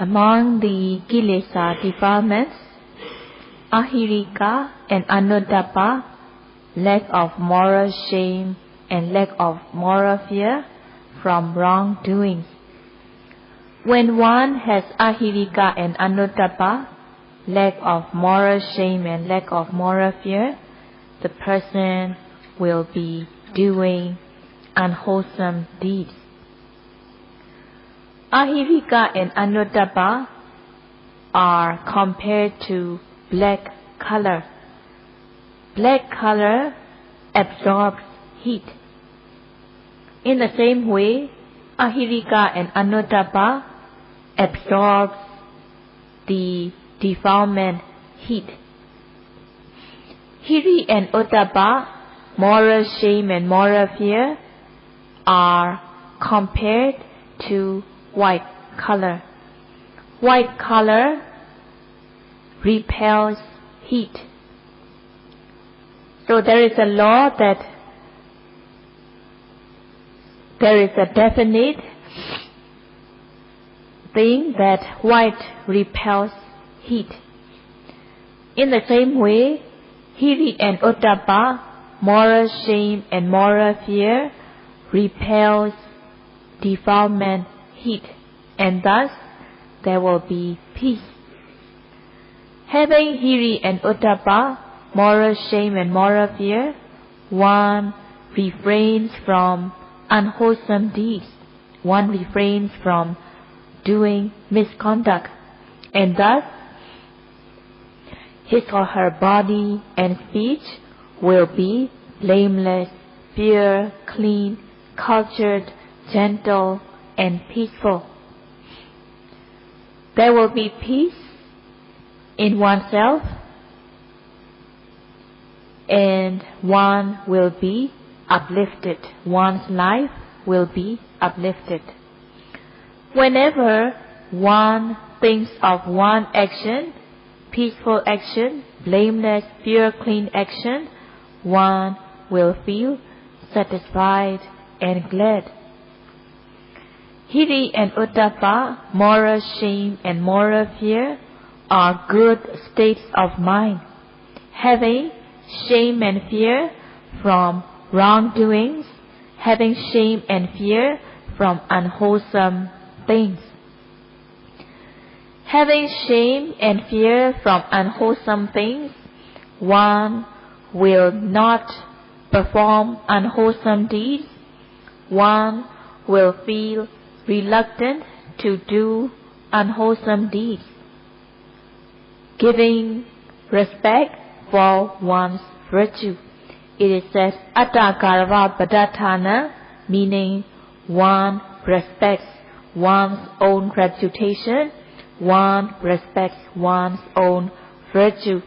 Among the kilesa defilements, ahirika and anuttappa, lack of moral shame and lack of moral fear from wrongdoing. When one has ahirika and anuttappa, lack of moral shame and lack of moral fear, the person will be doing unwholesome deeds. Ahirika and anuttappa are compared to black color. Black color absorbs heat. In the same way, ahirika and anuttappa absorbs the defilement heat. Hiri and ottappa, moral shame and moral fear, are compared to white color. White color repels heat. So there is a law that there is a definite thing that white repels heat. In the same way, hiri and ottappa, moral shame and moral fear, repels defilement heat, and thus there will be peace. Having hiri and ottappa, moral shame and moral fear, one refrains from unwholesome deeds, one refrains from doing misconduct, and thus his or her body and speech will be blameless, pure, clean, cultured, gentle, and peaceful. There will be peace in oneself, and one will be uplifted. One's life will be uplifted. Whenever one thinks of one action, peaceful action, blameless, pure, clean action, one will feel satisfied and glad. Hiri and ottappa, moral shame and moral fear, are good states of mind. Having shame and fear from wrongdoings, having shame and fear from unwholesome things. Having shame and fear from unwholesome things, one will not perform unwholesome deeds. One will feel reluctant to do unwholesome deeds. Giving respect for one's virtue. It is said, attakarava padatthana, meaning one respects one's own reputation, one respects one's own virtue.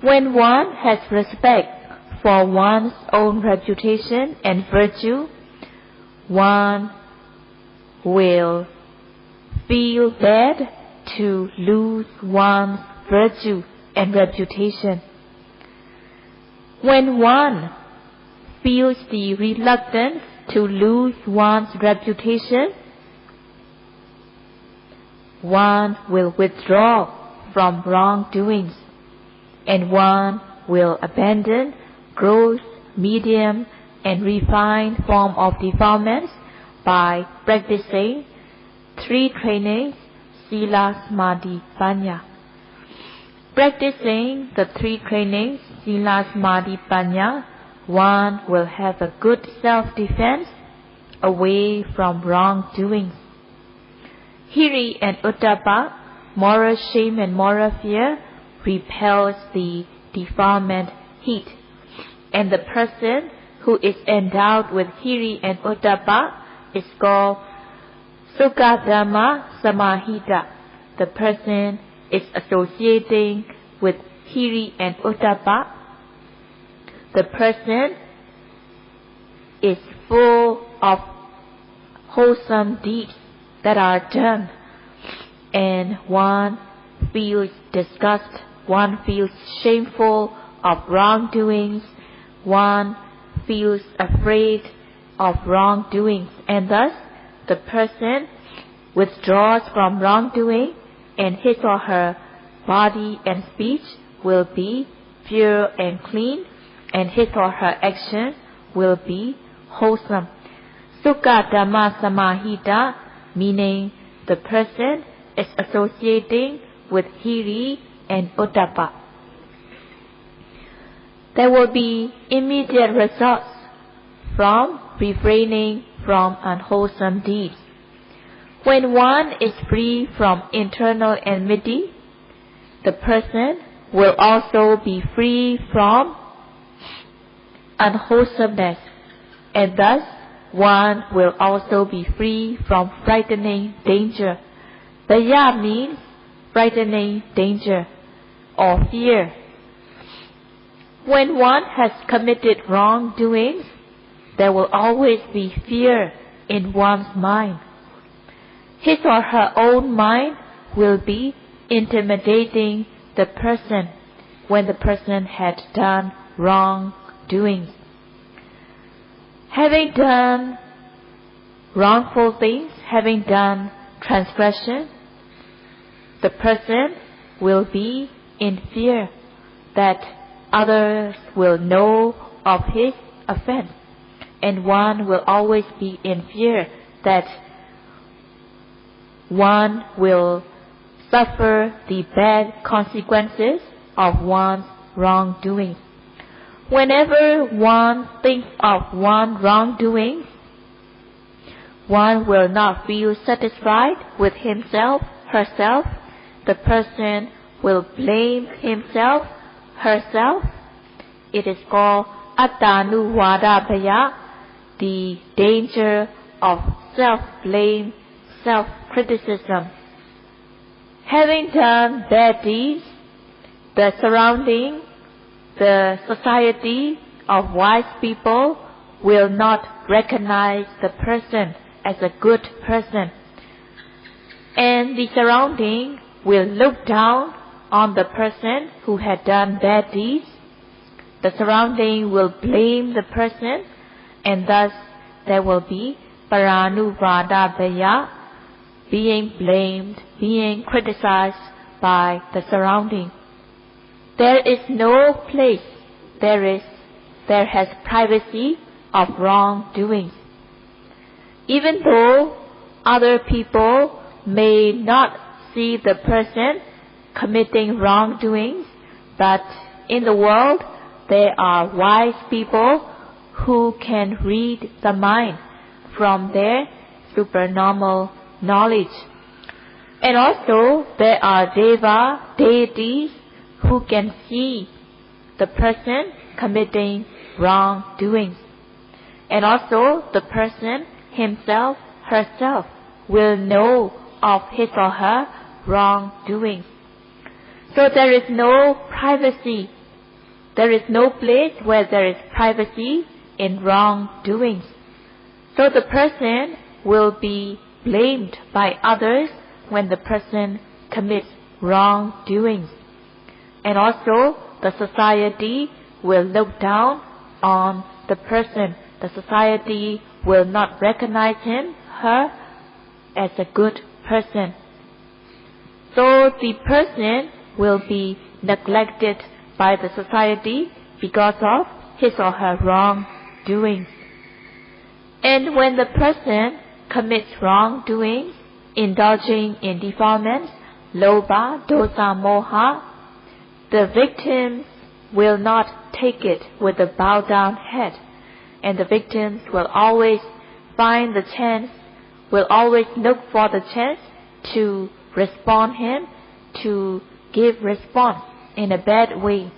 When one has respect for one's own reputation and virtue, one will feel bad to lose one's virtue and reputation. When one feels the reluctance to lose one's reputation, one will withdraw from wrongdoings, and one will abandon gross, medium, and refined form of defilements by practicing three trainings, sila, samadhi, panya. Practicing the three trainings, sila, samadhi, panya, one will have a good self-defense away from wrongdoings. Hiri and ottappa, moral shame and moral fear, repels the defilement heat, and the person who is endowed with hiri and ottappa is called Sukadhamma Samahita. The person is associating with hiri and ottappa. The person is full of wholesome deeds that are done, and one feels disgust, one feels shameful of wrongdoings, one feels afraid of wrongdoings, and thus the person withdraws from wrongdoing, and his or her body and speech will be pure and clean, and his or her action will be wholesome. Sukha Dhamma Samahita, meaning the person is associating with Hiri and Ottappa. There will be immediate results from refraining from unwholesome deeds. When one is free from internal enmity, the person will also be free from unwholesomeness, and thus one will also be free from frightening danger. Daya means frightening danger or fear. When one has committed wrongdoings, there will always be fear in one's mind. His or her own mind will be intimidating the person when the person had done wrongdoings. Having done wrongful things, having done transgression, the person will be in fear that others will know of his offense, and one will always be in fear that one will suffer the bad consequences of one's wrongdoing. Whenever one thinks of one's wrongdoing, one will not feel satisfied with himself, herself. The person will blame himself, herself. It is called Attanuvada Bhaya, the danger of self-blame, self-criticism. Having done bad deeds, the surrounding, the society of wise people will not recognize the person as a good person, and the surrounding will look down on the person who had done bad deeds. The surrounding will blame the person, and thus there will be Paranuvada Bhaya, being blamed, being criticized by the surrounding. There is no place, there has privacy of wrongdoings. Even though other people may not see the person committing wrongdoings, but in the world there are wise people who can read the mind from their supernormal knowledge. And also there are deva, deities, who can see the person committing wrongdoings. And also the person himself, herself will know of his or her wrongdoings. So there is no privacy. There is no place where there is privacy in wrongdoings. So the person will be blamed by others when the person commits wrongdoings. And also the society will look down on the person. The society will not recognize him, her, as a good person. So the person will be neglected by the society because of his or her wrongdoings. And when the person commits wrongdoings, indulging in defilements, lobha, dosa, moha, the victims will not take it with a bowed down head, and the victims will always find the chance, will always look for the chance to respond him, to give response in a bad way.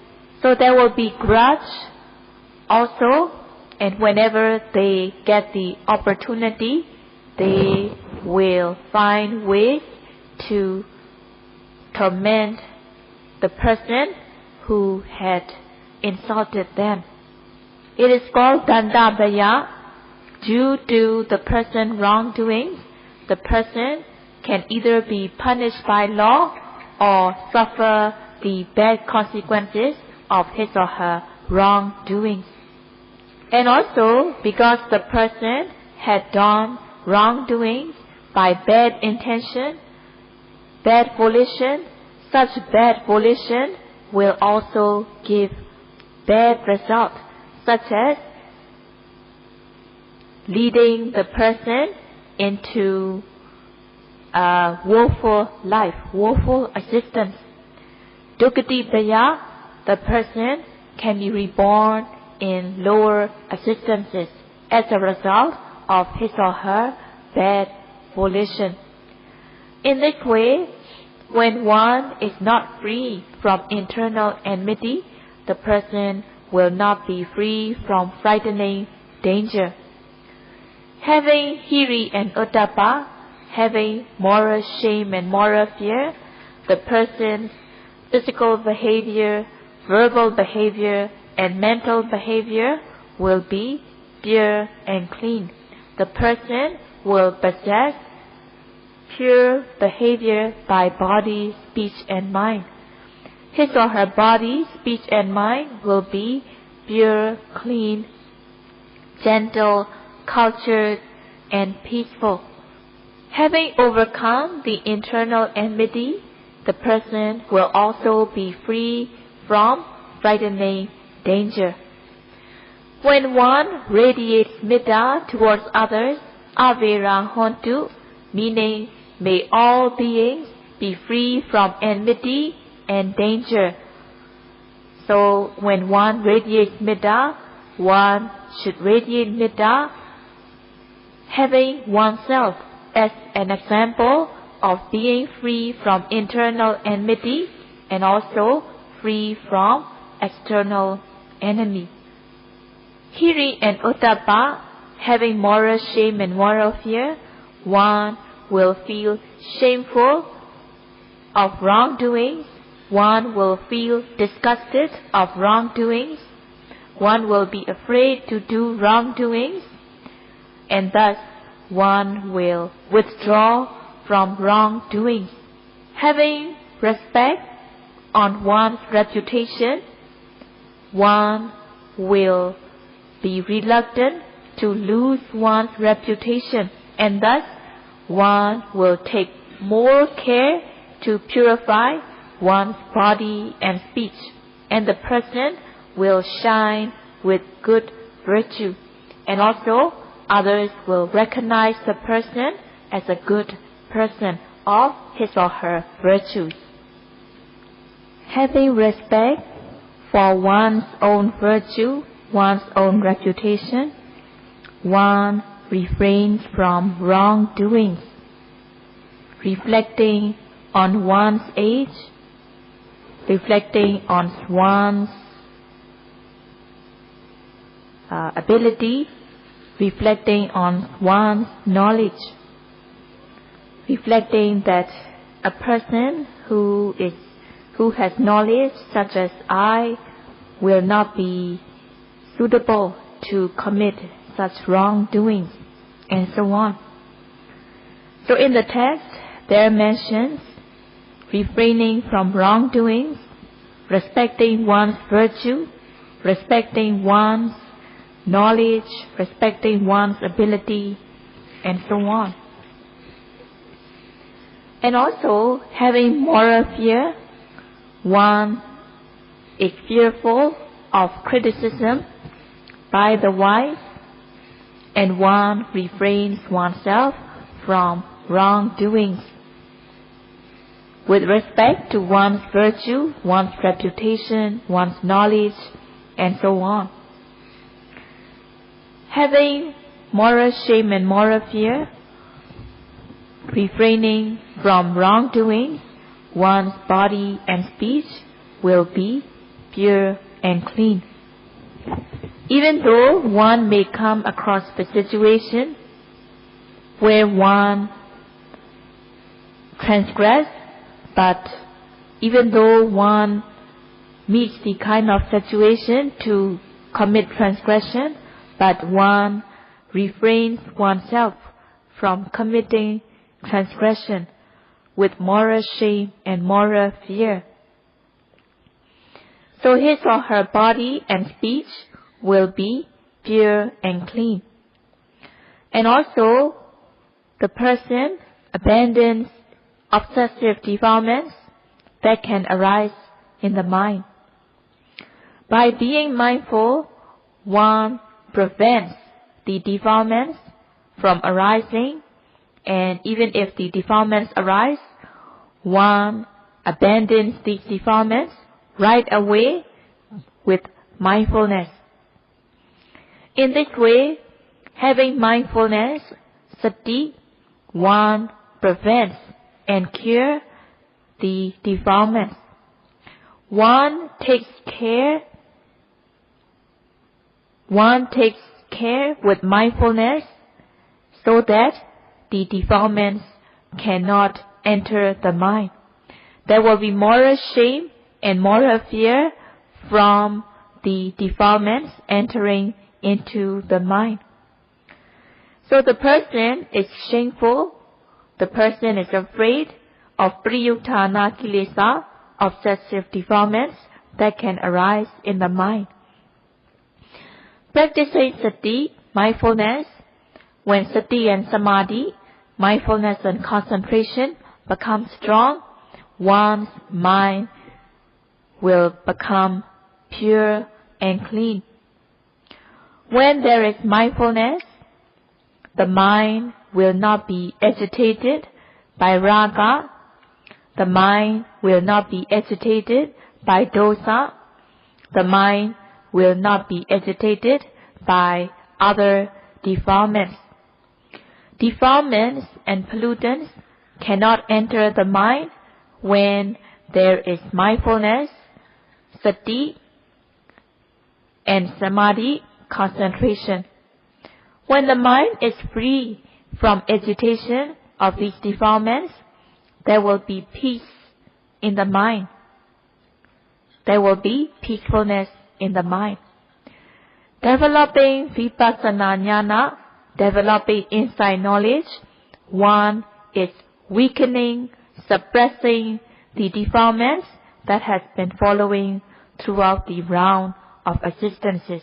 So there will be grudge also, and whenever they get the opportunity, they will find ways to torment the person who had insulted them. It is called Dandabhaya. Due to the person wrongdoing, the person can either be punished by law or suffer the bad consequences of his or her wrongdoing. And also, because the person had done wrongdoings, by bad intention, bad volition, such bad volition will also give bad results, such as leading the person into a woeful life, woeful existence. Dukkhatipaya, the person can be reborn in lower existences as a result of his or her bad volition. In this way, when one is not free from internal enmity, the person will not be free from frightening danger. Having hiri and ottappa, having moral shame and moral fear, the person's physical behavior, verbal behavior, and mental behavior will be pure and clean. The person will possess pure behavior by body, speech, and mind. His or her body, speech, and mind will be pure, clean, gentle, cultured, and peaceful. Having overcome the internal enmity, the person will also be free from frightening danger. When one radiates metta towards others, avera hontu, meaning may all beings be free from enmity and danger. So when one radiates metta, one should radiate metta, having oneself as an example of being free from internal enmity and also free from external enemy. Hiri and ottappa, having moral shame and moral fear, one will feel shameful of wrongdoings, one will feel disgusted of wrongdoings, one will be afraid to do wrongdoings, and thus one will withdraw from wrongdoings. Having respect on one's reputation, one will be reluctant to lose one's reputation, and thus one will take more care to purify one's body and speech, and the person will shine with good virtue, and also others will recognize the person as a good person of his or her virtues. Having respect for one's own virtue, one's own reputation, one refrains from wrongdoings, reflecting on one's age, reflecting on one's ability, reflecting on one's knowledge, reflecting that a person who has knowledge such as I will not be suitable to commit such wrongdoings, and so on. So in the text, there mentions refraining from wrongdoings, respecting one's virtue, respecting one's knowledge, respecting one's ability, and so on. And also, having moral fear, one is fearful of criticism by the wise, and one refrains oneself from wrongdoings with respect to one's virtue, one's reputation, one's knowledge, and so on. Having moral shame and moral fear, refraining from wrongdoing, one's body and speech will be pure and clean. Even though one may come across the situation where one transgress, but even though one meets the kind of situation to commit transgression, but one refrains oneself from committing transgression with moral shame and moral fear. So his or her body and speech will be pure and clean. And also, the person abandons obsessive defilements that can arise in the mind. By being mindful, one prevents the defilements from arising, and even if the defilements arise, one abandons these defilements right away with mindfulness. In this way, having mindfulness, sati, one prevents and cures the defilements. One takes care with mindfulness so that the defilements cannot enter the mind. There will be moral shame and moral fear from the defilements entering into the mind. So the person is shameful, the person is afraid of priyuttana kilesa, obsessive defilements that can arise in the mind. Practicing sati, mindfulness, when sati and samadhi, mindfulness and concentration, become strong, one's mind will become pure and clean. When there is mindfulness, the mind will not be agitated by raga, the mind will not be agitated by dosa, the mind will not be agitated by other defilements. Defilements and pollutants cannot enter the mind when there is mindfulness, sati, and samadhi, concentration. When the mind is free from agitation of these defilements, there will be peace in the mind. There will be peacefulness in the mind. Developing Vipassana jnana, developing insight knowledge, one is weakening, suppressing the defilements that has been following throughout the round of existences.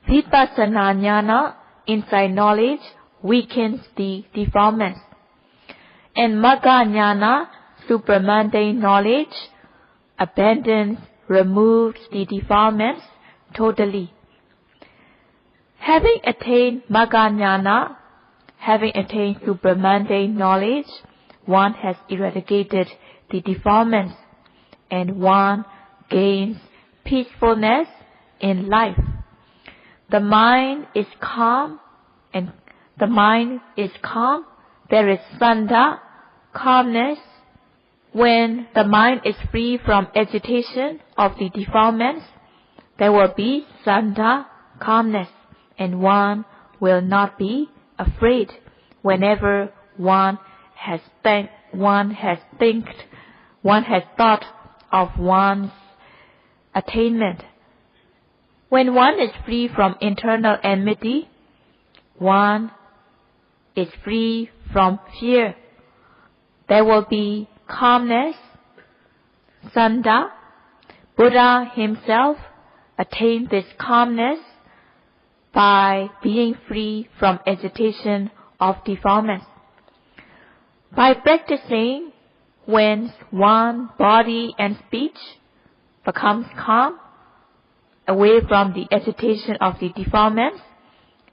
Vipassana jnana, insight knowledge, weakens the defilements. And magga jnana, supramundane knowledge, abandons, removes the defilements totally. Having attained magga jnana, having attained supramundane knowledge, one has eradicated the defilements and one gains peacefulness in life. The mind is calm, and there is sandha, calmness. When the mind is free from agitation of the defilements, there will be sandha, calmness, and one will not be afraid whenever one has thought of one's attainment. When one is free from internal enmity, one is free from fear. There will be calmness, sandha. Buddha himself attained this calmness by being free from agitation of defilements. By practicing, when one body and speech becomes calm, away from the agitation of the defilements,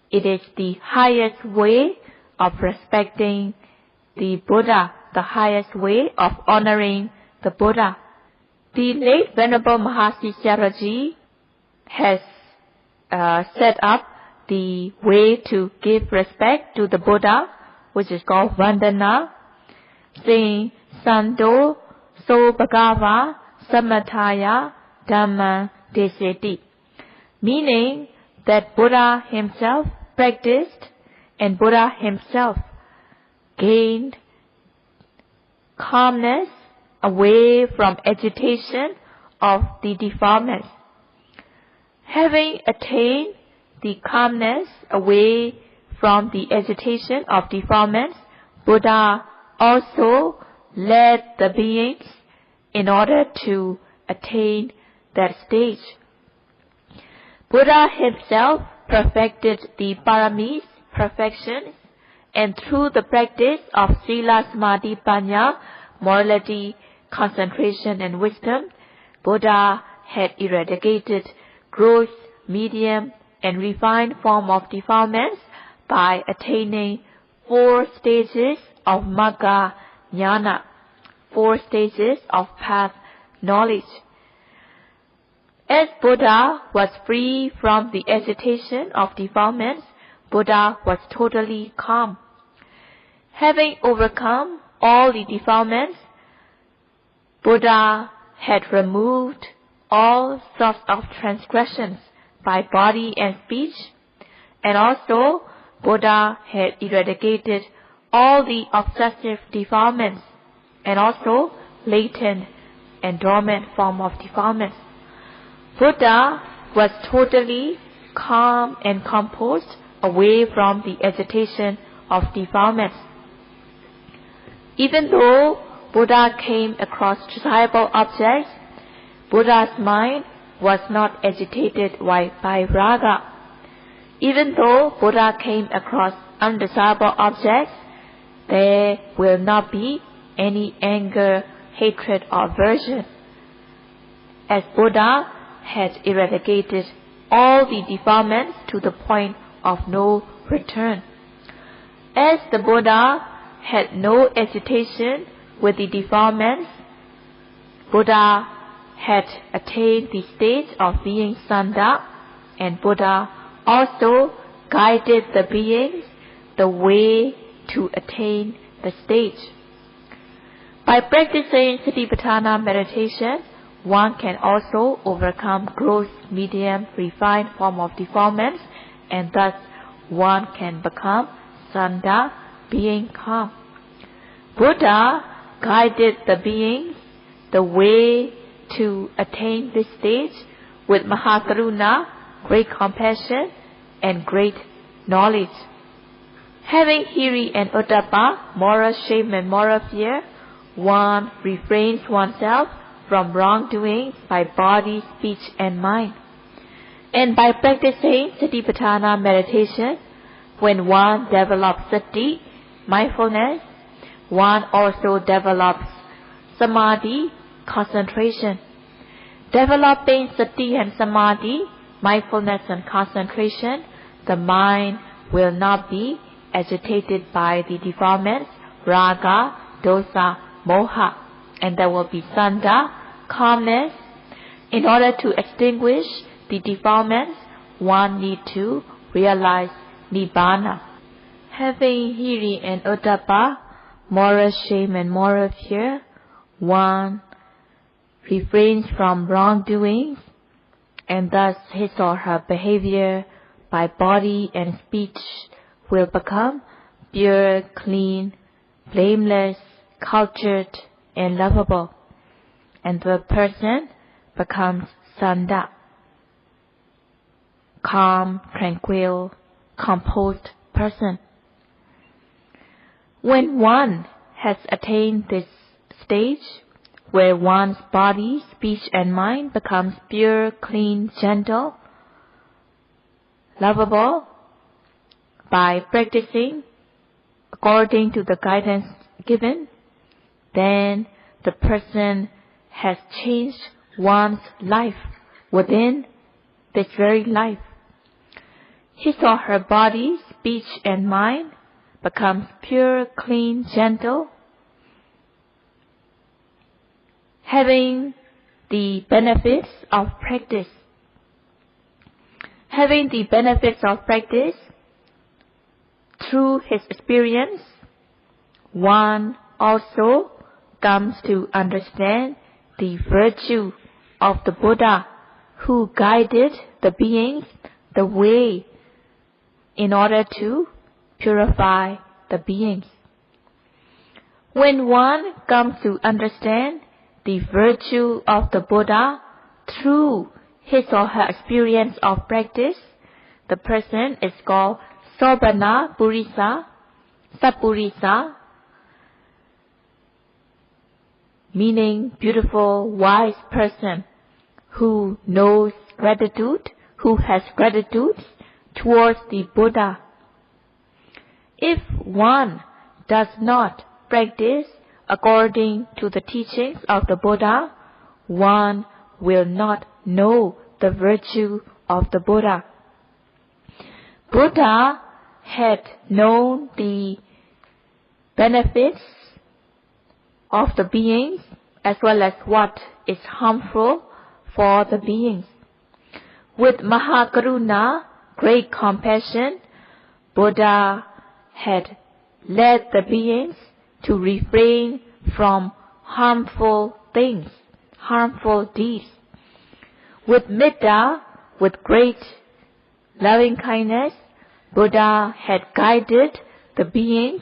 it is the highest way of respecting the Buddha, the highest way of honoring the Buddha. The late Venerable Mahasi Sayadaw has set up the way to give respect to the Buddha, which is called Vandana, saying Sando So Bhagava Samataya Dhamma Deseti, meaning that Buddha himself practiced and Buddha himself gained calmness away from agitation of the defilements. Having attained the calmness away from the agitation of defilements, Buddha also led the beings in order to attain that stage. Buddha himself perfected the paramis, perfections, and through the practice of Sila, Samadhi, Panya, morality, concentration, and wisdom, Buddha had eradicated gross, medium, and refined form of defilements by attaining 4 stages of Magga Jnana, 4 stages of path knowledge. As Buddha was free from the agitation of defilements, Buddha was totally calm. Having overcome all the defilements, Buddha had removed all sorts of transgressions by body and speech, and also Buddha had eradicated all the obsessive defilements and also latent and dormant form of defilements. Buddha was totally calm and composed, away from the agitation of defilements. Even though Buddha came across desirable objects, Buddha's mind was not agitated by raga. Even though Buddha came across undesirable objects, there will not be any anger, hatred, or aversion, as Buddha had eradicated all the defilements to the point of no return. As the Buddha had no agitation with the defilements, Buddha had attained the stage of being Sanda, and Buddha also guided the beings the way to attain the stage. By practicing Satipatthana meditation, one can also overcome gross, medium, refined form of defilements, and thus one can become Sanda, being calm. Buddha guided the beings the way to attain this stage with Mahakaruna, great compassion, and great knowledge. Having Hiri and Ottappa, moral shame and moral fear, one refrains oneself from wrongdoing by body, speech, and mind. And by practicing Satipatthana meditation, when one develops sati, mindfulness, one also develops samadhi, concentration. Developing sati and samadhi, mindfulness and concentration, the mind will not be agitated by the defilements, raga, dosa, moha, and there will be sanda, calmness. In order to extinguish the defilements, one need to realize nibbana. Having Hiri and Ottappa, moral shame and moral fear, one refrains from wrongdoings, and thus his or her behavior by body and speech will become pure, clean, blameless, cultured, and lovable, and the person becomes Sanda, calm, tranquil, composed person. When one has attained this stage, where one's body, speech, and mind becomes pure, clean, gentle, lovable, by practicing according to the guidance given, then the person has changed one's life within this very life. His or her body, speech, and mind becomes pure, clean, gentle, having the benefits of practice. Having the benefits of practice through his experience, one also comes to understand the virtue of the Buddha who guided the beings the way in order to purify the beings. When one comes to understand the virtue of the Buddha through his or her experience of practice, the person is called Sobhana Purisa, Sappurisa, meaning beautiful, wise person who knows gratitude, who has gratitude towards the Buddha. If one does not practice according to the teachings of the Buddha, one will not know the virtue of the Buddha. Buddha had known the benefits of the beings as well as what is harmful for the beings. With Mahakaruna, great compassion, Buddha had led the beings to refrain from harmful things, harmful deeds. With Metta, with great loving kindness, Buddha had guided the beings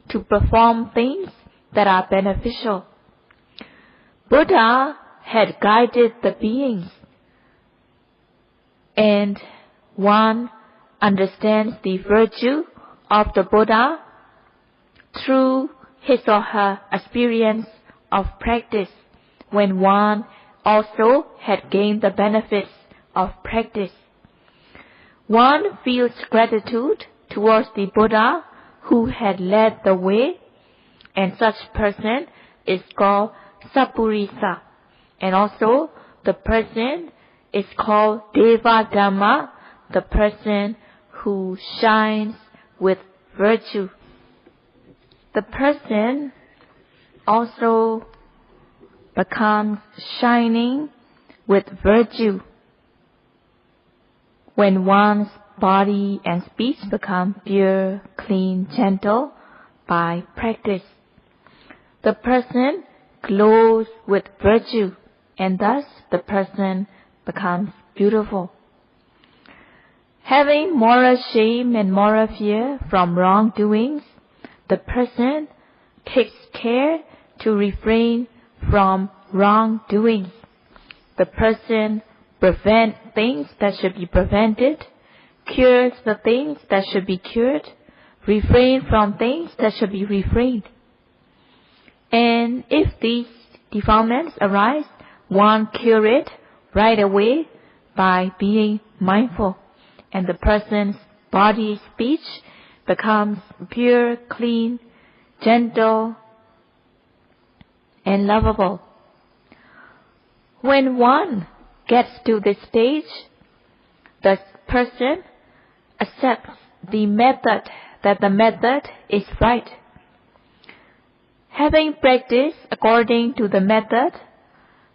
to perform things that are beneficial. Buddha had guided the beings, and one understands the virtue of the Buddha through his or her experience of practice, when one also had gained the benefits of practice. One feels gratitude towards the Buddha who had led the way, and such person is called Sappurisa, and also the person is called Deva Dhamma, the person who shines with virtue. The person also becomes shining with virtue when one's body and speech become pure, clean, gentle by practice. The person glows with virtue, and thus the person becomes beautiful. Having moral shame and moral fear from wrongdoings, the person takes care to refrain from wrongdoings. The person prevents things that should be prevented, cures the things that should be cured, refrain from things that should be refrained. And if these defilements arise, one cure it right away by being mindful, and the person's body, speech becomes pure, clean, gentle, and lovable. When one gets to this stage, the person accepts the method, that the method is right. Having practiced according to the method,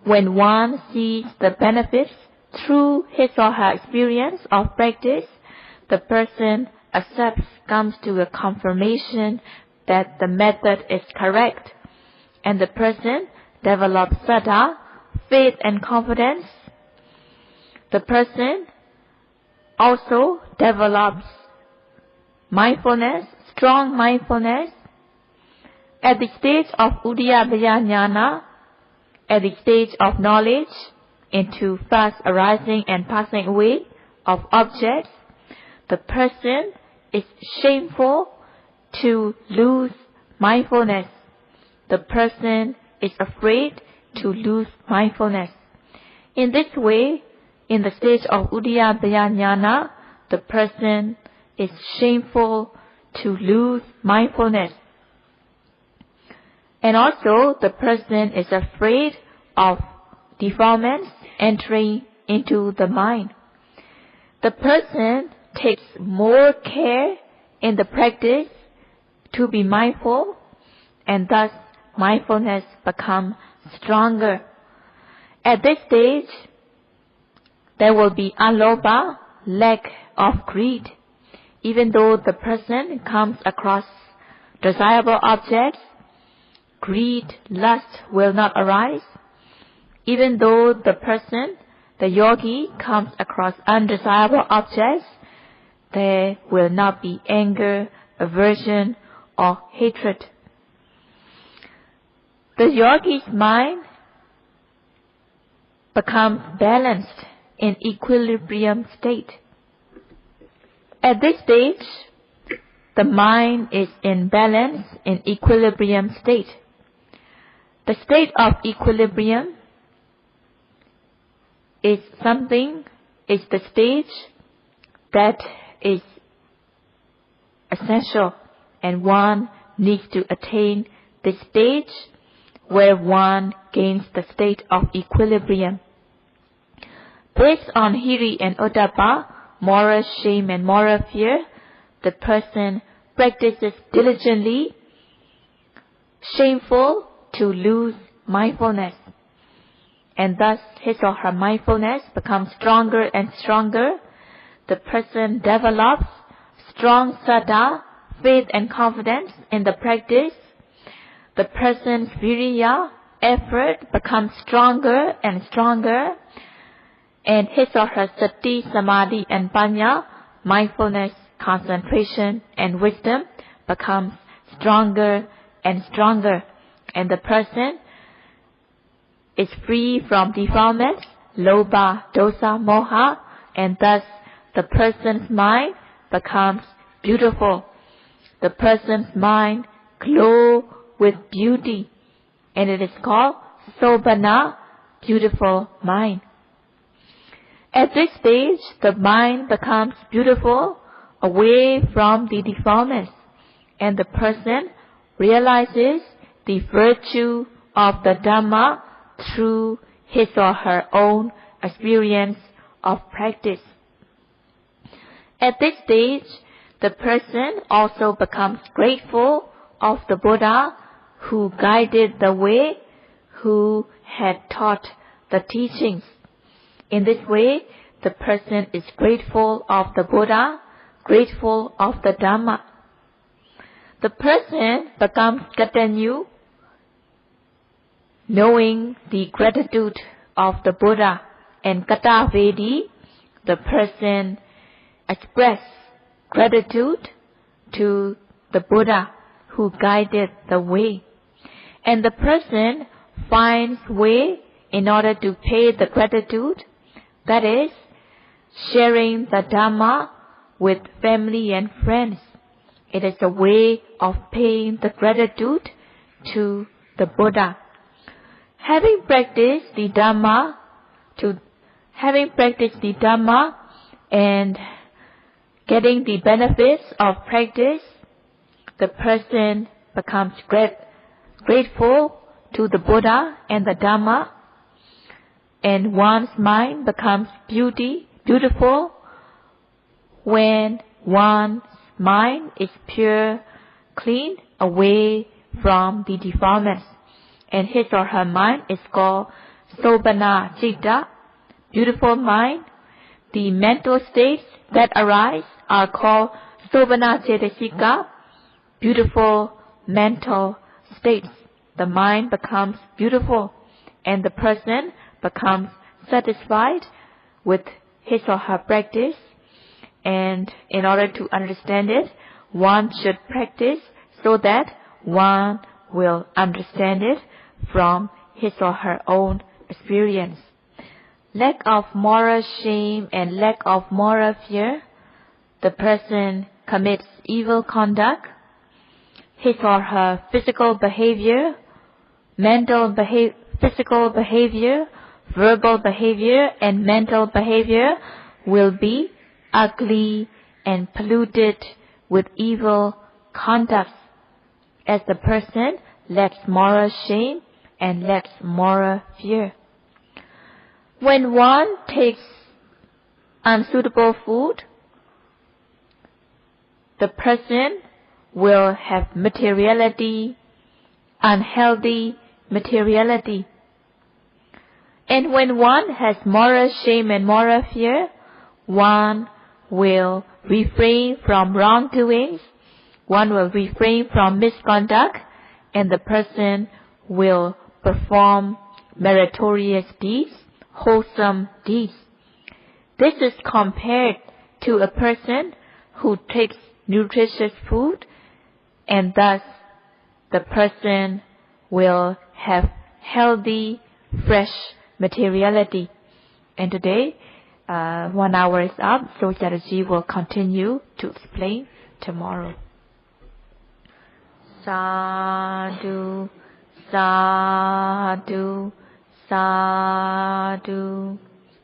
when one sees the benefits through his or her experience of practice, the person accepts, comes to a confirmation that the method is correct, and the person develops saddha, faith and confidence. The person also develops mindfulness, strong mindfulness. At the stage of Uddiyabhaya Jnana, at the stage of knowledge into fast arising and passing away of objects, the person is shameful to lose mindfulness. The person is afraid to lose mindfulness. In this way, in the stage of Uddiyabhaya Jnana, the person is shameful to lose mindfulness. And also, the person is afraid of defilements entering into the mind. The person takes more care in the practice to be mindful, and thus mindfulness becomes stronger. At this stage, there will be alobha, lack of greed. Even though the person comes across desirable objects, greed, lust will not arise. Even though the person, the yogi, comes across undesirable objects, there will not be anger, aversion, or hatred. The yogi's mind becomes balanced in equilibrium state. At this stage, the mind is in balance, in equilibrium state. The state of equilibrium is the stage that is essential and one needs to attain this stage where one gains the state of equilibrium. Based on Hiri and Ottappa, moral shame and moral fear, the person practices diligently, shameful to lose mindfulness. And thus his or her mindfulness becomes stronger and stronger. The person develops strong saddha, faith and confidence in the practice. The person's viriya, effort, becomes stronger and stronger. And his or her sati, samadhi and panya, mindfulness, concentration and wisdom becomes stronger and stronger. And the person is free from defilements, lobha, dosa, moha, and thus the person's mind becomes beautiful. The person's mind glows with beauty, and it is called sobhana, beautiful mind. At this stage, the mind becomes beautiful, away from the defilements, and the person realizes the virtue of the Dhamma through his or her own experience of practice. At this stage, the person also becomes grateful of the Buddha who guided the way, who had taught the teachings. In this way, the person is grateful of the Buddha, grateful of the Dhamma. The person becomes Gatanyu, knowing the gratitude of the Buddha, and Gatavedi, the person expresses gratitude to the Buddha who guided the way. And the person finds way in order to pay the gratitude, that is, sharing the Dhamma with family and friends. It is a way of paying the gratitude to the Buddha. Having practiced the Dhamma and getting the benefits of practice, the person becomes grateful to the Buddha and the Dhamma, and one's mind becomes beautiful when one's mind is pure, clean, away from the defilements. And his or her mind is called sobhana citta, beautiful mind. The mental states that arise are called sobhana cetasika, beautiful mental states. The mind becomes beautiful, and the person becomes satisfied with his or her practice. And in order to understand it, one should practice so that one will understand it from his or her own experience. Lack of moral shame and lack of moral fear, the person commits evil conduct. His or her physical behavior, physical behavior, verbal behavior, and mental behavior will be ugly and polluted with evil conduct, as the person lacks moral shame and lacks moral fear. When one takes unsuitable food, the person will have materiality, unhealthy materiality. And when one has moral shame and moral fear, one will refrain from wrongdoings, one will refrain from misconduct, and the person will perform meritorious deeds, wholesome deeds. This is compared to a person who takes nutritious food, and thus the person will have healthy, fresh materiality. And today, 1 hour is up, so Jadaji will continue to explain tomorrow. Sadhu, sadhu, sadhu.